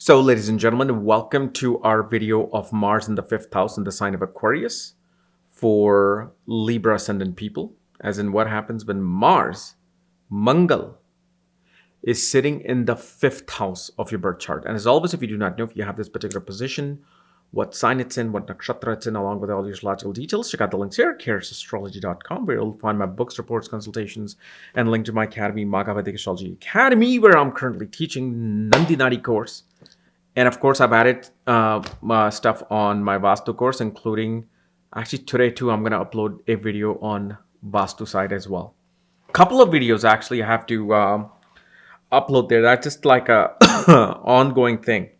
So, ladies and gentlemen, welcome to our video of Mars in the fifth house in the sign of Aquarius for Libra Ascendant people. As in, what happens when Mars, Mangal, is sitting in the fifth house of your birth chart. And as always, if you do not know if you have this particular position, what sign it's in, what nakshatra it's in, along with all your astrological details, check out the links here, KRSastrology.com, where you'll find my books, reports, consultations, and link to my academy, Vedic Astrology Academy, where I'm currently teaching Nandi Nadi course. And of course, I've added stuff on my Vastu course, including actually today too, I'm going to upload a video on Vastu side as well. Couple of videos actually I have to upload there. That's just like a ongoing thing.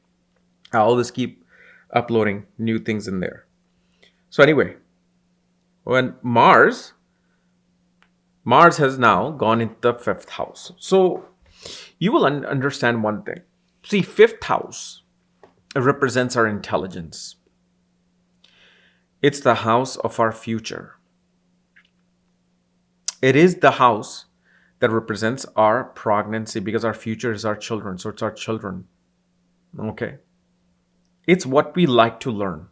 I always keep uploading new things in there. So anyway, when Mars has now gone into the fifth house. So you will understand one thing. See, fifth house represents our intelligence. It's the house of our future. It is the house that represents our pregnancy because our future is our children. So it's our children. Okay. It's what we like to learn.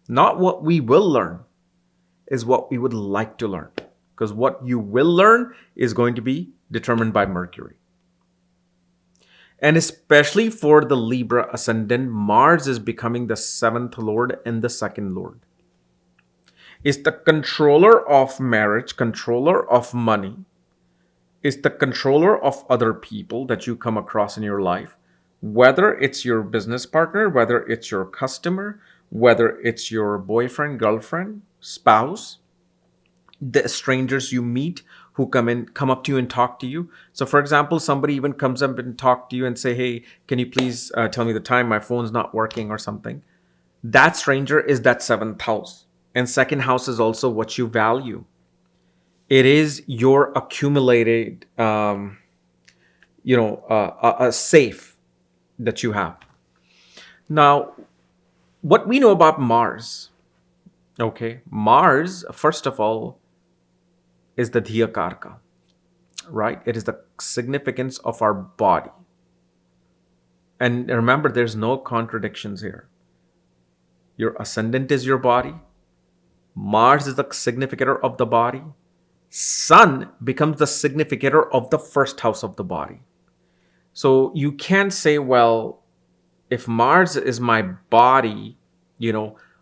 Not what we will learn, is what we would like to learn. Because what you will learn is going to be determined by Mercury. And especially for the Libra ascendant, Mars is becoming the seventh lord and the second lord. It's the controller of marriage, controller of money. It's the controller of other people that you come across in your life. Whether it's your business partner, whether it's your customer, whether it's your boyfriend, girlfriend, spouse, the strangers you meet who come up to you and talk to you. So for example, somebody even comes up and talk to you and say, hey, can you please tell me the time? My phone's not working or something. That stranger is that seventh house. And second house is also what you value. It is your accumulated, a safe that you have. Now, what we know about Mars, okay, Mars, first of all, is the Dhiya Karka, right? It is the significance of our body. And remember, there's no contradictions here. Your ascendant is your body. Mars is the significator of the body. Sun becomes the significator of the first house of the body. So you can't say, well, if Mars is my body,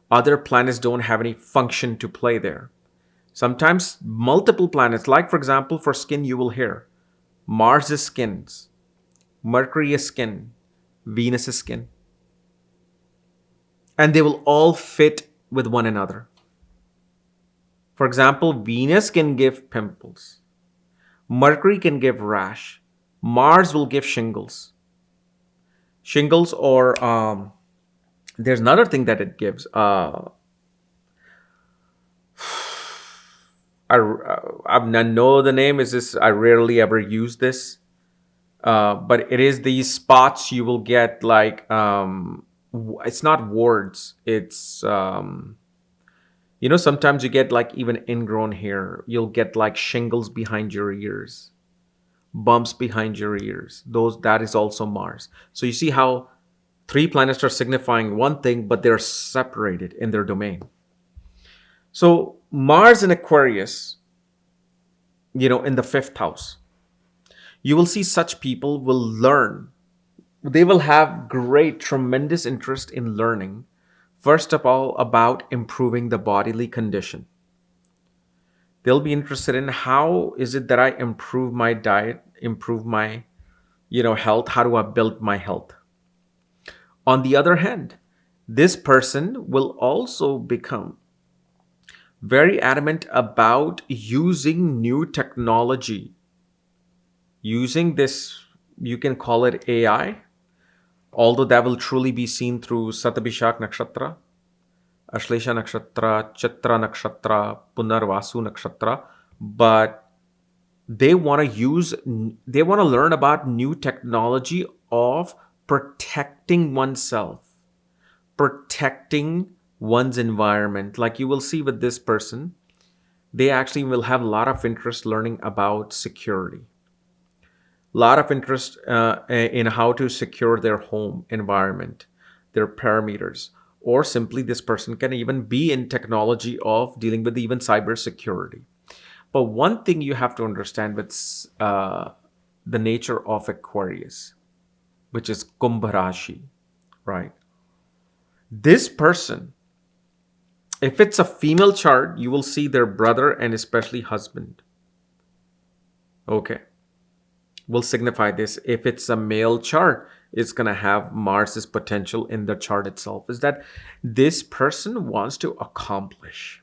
other planets don't have any function to play there. Sometimes multiple planets, like for example, for skin, you will hear Mars is skins, Mercury is skin, Venus is skin. And they will all fit with one another. For example, Venus can give pimples. Mercury can give rash. Mars will give shingles. Shingles or there's another thing that it gives. I know the name is this. I rarely ever use this, but it is these spots you will get like it's not warts. It's sometimes you get like even ingrown hair. You'll get like shingles behind your ears, bumps behind your ears. That is also Mars. So you see how three planets are signifying one thing, but they're separated in their domain. So Mars in Aquarius, in the fifth house, you will see such people will learn. They will have great, tremendous interest in learning, first of all, about improving the bodily condition. They'll be interested in how is it that I improve my diet, improve my, health? How do I build my health? On the other hand, this person will also become very adamant about using new technology. Using this, you can call it AI, although that will truly be seen through Satabhishak Nakshatra, Ashlesha Nakshatra, Chitra Nakshatra, Punarvasu Nakshatra. But they want to learn about new technology of protecting oneself, protecting one's environment. Like you will see with this person, they actually will have a lot of interest learning about security. A lot of interest in how to secure their home environment, their parameters, or simply this person can even be in technology of dealing with even cybersecurity. But one thing you have to understand with the nature of Aquarius, which is Kumbh Rashi, right? This person, if it's a female chart, you will see their brother and especially husband. Okay. Will signify this. If it's a male chart, it's going to have Mars's potential in the chart itself. Is that this person wants to accomplish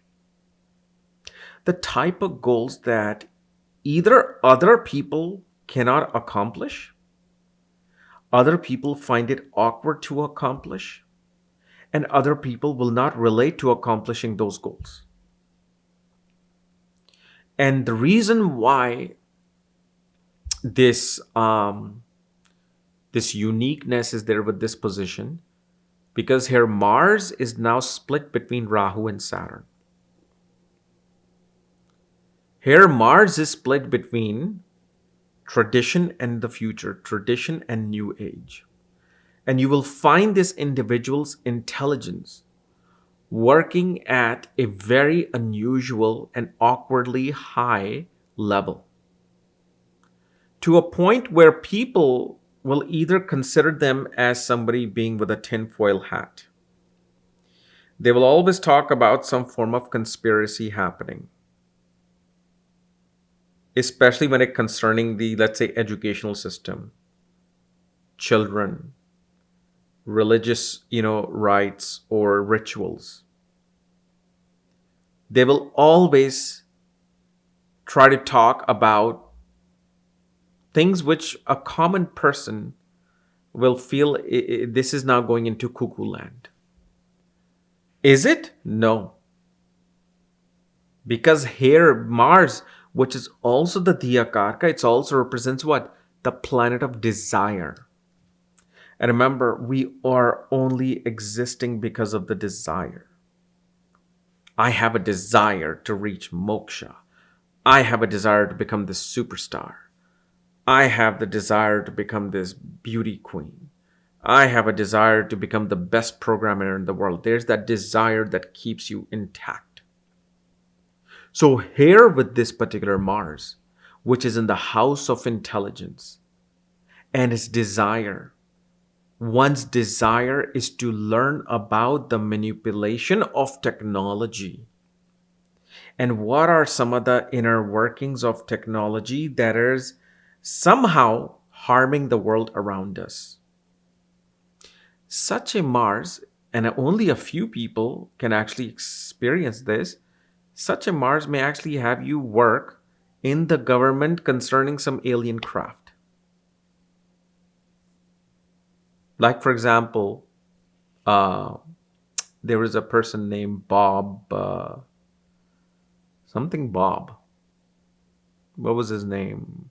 the type of goals that either other people cannot accomplish, other people find it awkward to accomplish, and other people will not relate to accomplishing those goals. And the reason why this this uniqueness is there with this position, because here Mars is now split between Rahu and Saturn. Here Mars is split between tradition and the future, tradition and new age. And you will find this individual's intelligence working at a very unusual and awkwardly high level, to a point where people will either consider them as somebody being with a tinfoil hat. They will always talk about some form of conspiracy happening, especially when it concerning the, let's say, educational system, children, religious, rites or rituals. They will always try to talk about things which a common person will feel this is now going into cuckoo land. Is it? No. Because here Mars, which is also the Diyakarka, it also represents what? The planet of desire. And remember, we are only existing because of the desire. I have a desire to reach moksha. I have a desire to become this superstar. I have the desire to become this beauty queen. I have a desire to become the best programmer in the world. There's that desire that keeps you intact. So here with this particular Mars, which is in the house of intelligence, and its desire, one's desire is to learn about the manipulation of technology. And what are some of the inner workings of technology that is somehow harming the world around us? Such a Mars, and only a few people can actually experience this, such a Mars may actually have you work in the government concerning some alien craft. Like, for example, there was a person named Bob, something Bob. What was his name?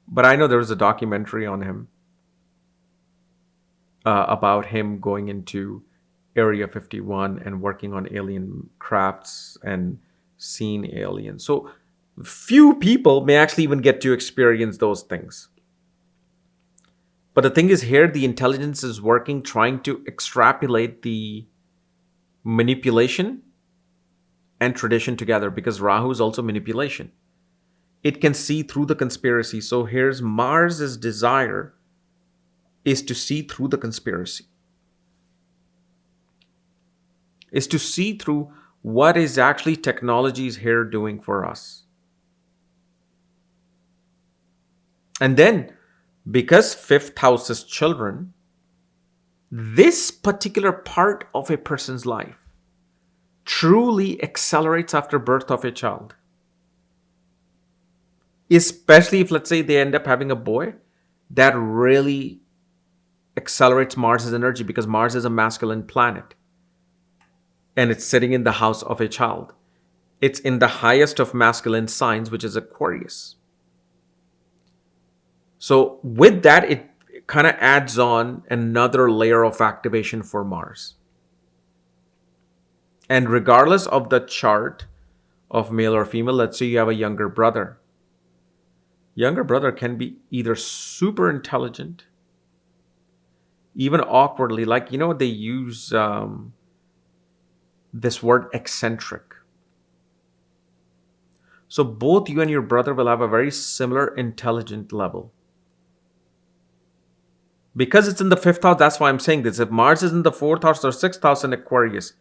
But I know there was a documentary on him about him going into Area 51 and working on alien crafts and seeing aliens. So few people may actually even get to experience those things. But the thing is, here the intelligence is working, trying to extrapolate the manipulation and tradition together, because Rahu is also manipulation. It can see through the conspiracy. So here's Mars's desire is to see through the conspiracy, is to see through what is actually technology is here doing for us. And then, because fifth house is children, this particular part of a person's life truly accelerates after birth of a child. Especially if, let's say, they end up having a boy, that really accelerates Mars's energy, because Mars is a masculine planet. And it's sitting in the house of a child. It's in the highest of masculine signs, which is Aquarius. So with that, it kind of adds on another layer of activation for Mars. And regardless of the chart of male or female, let's say you have a younger brother. Younger brother can be either super intelligent, even awkwardly, like, they use this word eccentric. So both you and your brother will have a very similar intelligent level. Because it's in the fifth house, that's why I'm saying this. If Mars is in the fourth house or sixth house in Aquarius,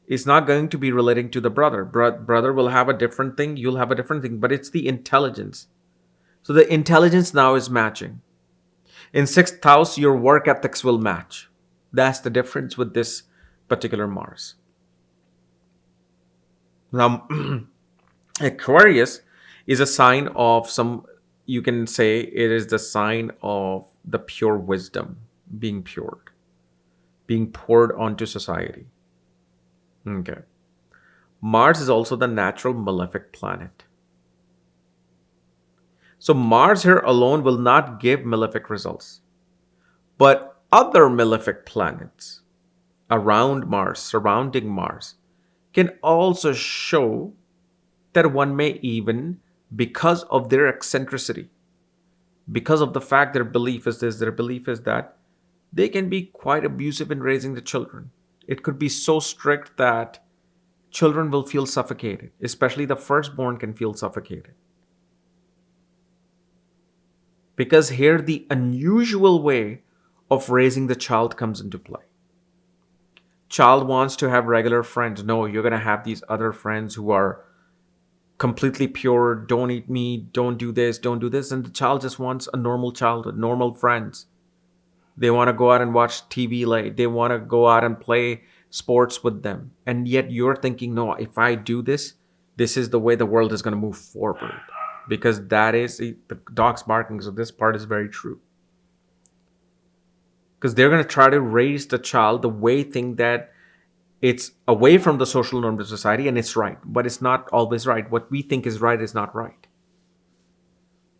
it's not going to be relating to the brother. Brother will have a different thing, you'll have a different thing, but it's the intelligence. So the intelligence now is matching. In sixth house, your work ethics will match. That's the difference with this particular Mars. Now, Aquarius is a sign of you can say it is the sign of the pure wisdom being poured onto society. Okay. Mars is also the natural malefic planet. So Mars here alone will not give malefic results. But other malefic planets around Mars, surrounding Mars, can also show that one may even, because of their eccentricity, because of the fact their belief is this, their belief is that, they can be quite abusive in raising the children. It could be so strict that children will feel suffocated, especially the firstborn can feel suffocated. Because here the unusual way of raising the child comes into play. Child wants to have regular friends. No, you're going to have these other friends who are completely pure. Don't eat meat, don't do this, don't do this. And the child just wants a normal childhood, normal friends. They want to go out and watch TV late. They want to go out and play sports with them. And yet you're thinking, no, if I do this, this is the way the world is going to move forward. Because that is the dog's barking. So this part is very true. Because they're going to try to raise the child the way think that it's away from the social norms of society and it's right. But it's not always right. What we think is right is not right.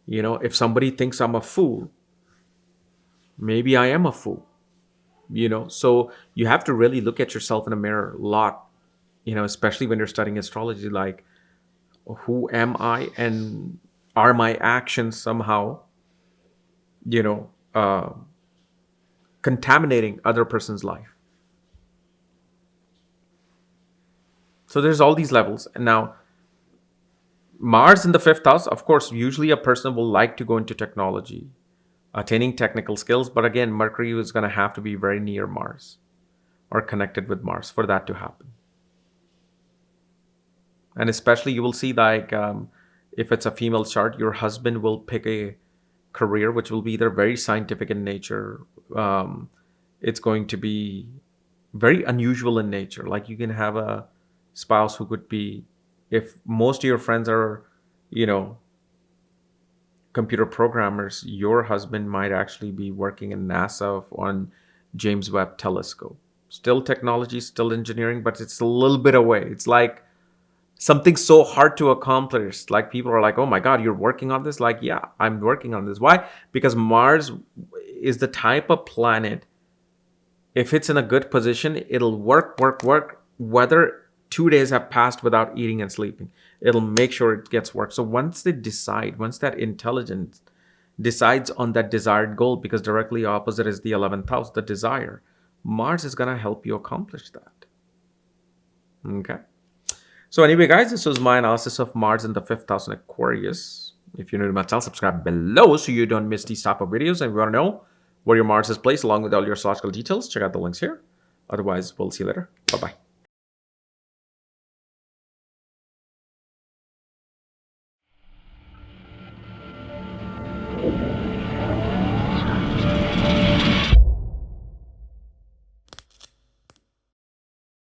If somebody thinks I'm a fool, maybe I am a fool. So you have to really look at yourself in a mirror a lot, especially when you're studying astrology, like, who am I, and are my actions somehow, contaminating other person's life? So there's all these levels. And now Mars in the fifth house, of course, usually a person will like to go into technology, attaining technical skills. But again, Mercury is going to have to be very near Mars or connected with Mars for that to happen. And especially you will see, like, if it's a female chart, your husband will pick a career which will be either very scientific in nature. It's going to be very unusual in nature. Like, you can have a spouse who could be, if most of your friends are, computer programmers, your husband might actually be working in NASA on James Webb Telescope. Still technology, still engineering, but it's a little bit away. It's like something so hard to accomplish. Like, people are like, oh my God, you're working on this? Like, yeah, I'm working on this. Why? Because Mars is the type of planet, if it's in a good position, it'll work, whether 2 days have passed without eating and sleeping. It'll make sure it gets work. So once that intelligence decides on that desired goal, because directly opposite is the 11th house, the desire, Mars is going to help you accomplish that. Okay. So anyway, guys, this was my analysis of Mars in the 5th house in Aquarius. If you're new to my channel, subscribe below so you don't miss these type of videos. And if you want to know where your Mars is placed along with all your astrological details, check out the links here. Otherwise, we'll see you later. Bye-bye.